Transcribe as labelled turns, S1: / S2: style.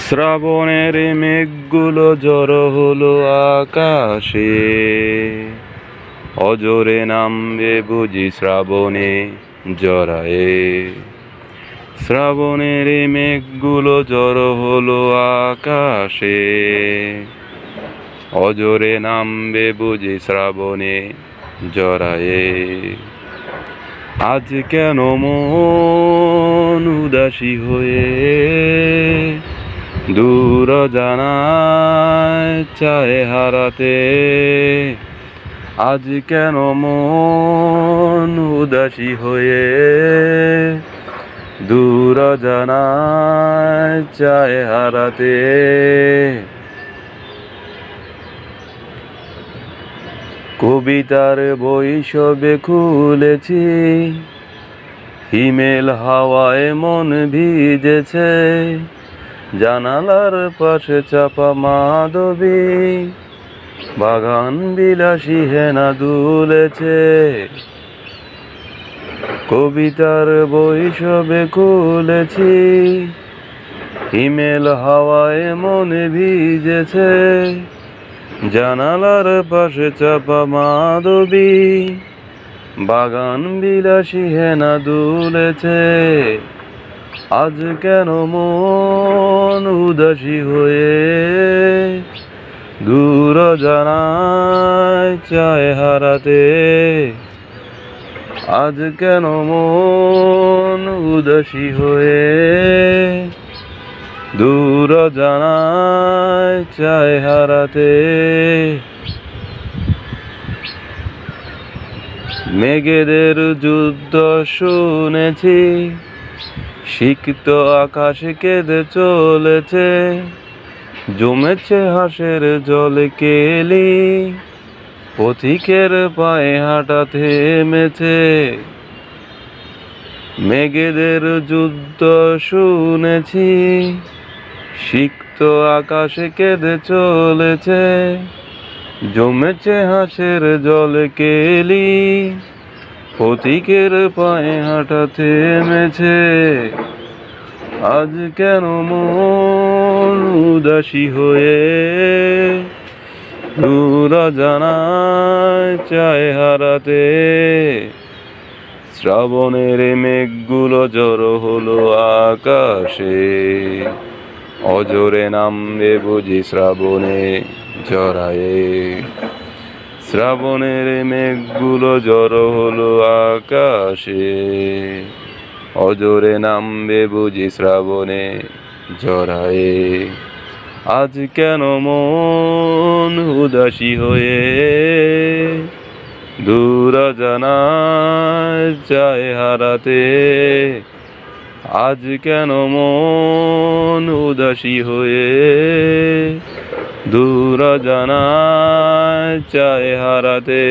S1: শ্রাবণের মেঘগুলো জড়ো হলো আকাশে, অজরে নামবে বুঝি শ্রাবণে জড়ায়ে। শ্রাবণের মেঘগুলো জড়ো হলো আকাশে, অজরে নামবে বুঝি শ্রাবণে জড়ায়ে। আজ কেন মন উদাসী হয়ে দূর জানায় চায় হারাতে। আজ কেন মন উদাসী হয়ে দূর জানায় চায় হারাতে। কবিতার বই সবে খুলেছি, হিমেল হাওয়ায় মন ভিজেছে। জানালার পাশে চাপা মাধবী, বাগান বিলাসী হেনা দুলেছে। কবিতার বই সবে খুলেছি, হিমেল হাওয়ায় মন ভিজেছে। জানালার পাশে চাপা মাধবী, বাগান বিলাসী হেনা দুলেছে। আজ কেন মন উদাসী হয়ে দূর জানায় চায় হারাতে। আজ কেন মন উদাসী হয়ে দূর জানায় চায় হারাতে। মেঘেদের যুদ্ধ শুনেছি, সিক্ত আকাশ কেঁদে চলেছে। জমেছে হাঁসের জলে কেলি, পথিকের পায়ে হাঁটা থেমেছে। মেঘেদের যুদ্ধ শুনেছি, সিক্ত আকাশ কেঁদে চলেছে। জমেছে হাঁসের জলে কেলি, পথিকের পায়ে হাঁটা থেমেছে। আজ কেন মন উদাসী হয়ে দূর জানায় চায় হারাতে। শ্রাবণের মেঘগুলো জড়ো হলো আকাশে, অজরে নামবে বুঝি শ্রাবণে জড়ায়ে। শ্রাবণের মেঘগুলো জড়ো হলো আকাশে, অজরে নামবে বুঝি শ্রাবণে জড়ায়ে। আজ কেন মন উদাসী হয়ে দূর জানায় চায় হারাতে। আজ কেন মন উদাসী হয়ে দূর জানায় চায় হারাতে।